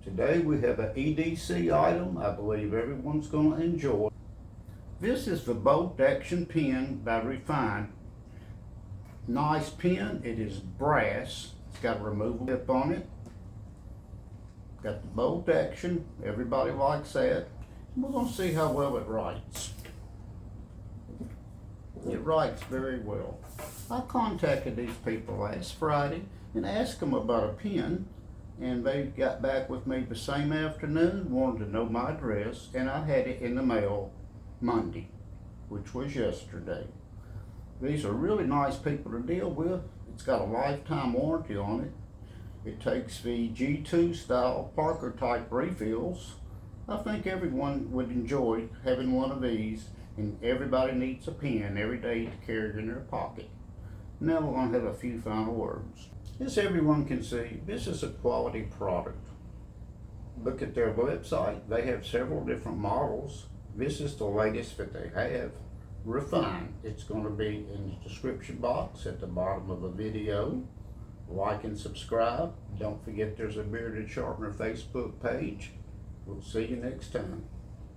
Today we have an EDC item I believe everyone's going to enjoy. This is the Bolt Action pen by Refine. Nice pen. It is brass. It's got a removable tip on it. Got the Bolt Action. Everybody likes that. We're going to see how well it writes. It writes very well. I contacted these people last Friday and asked them about a pen, and they got back with me the same afternoon, wanted to know my address, and I had it in the mail Monday, which was yesterday. These are really nice people to deal with. It's got a lifetime warranty on it. It takes the G2 style Parker type refills. I think everyone would enjoy having one of these, and everybody needs a pen every day to carry in their pocket. Now we're going to have a few final words. As everyone can see, this is a quality product. Look at their website. They have several different models. This is the latest that they have. Refine. It's going to be in the description box at the bottom of the video. Like and subscribe. Don't forget there's a Bearded Sharpener Facebook page. We'll see you next time.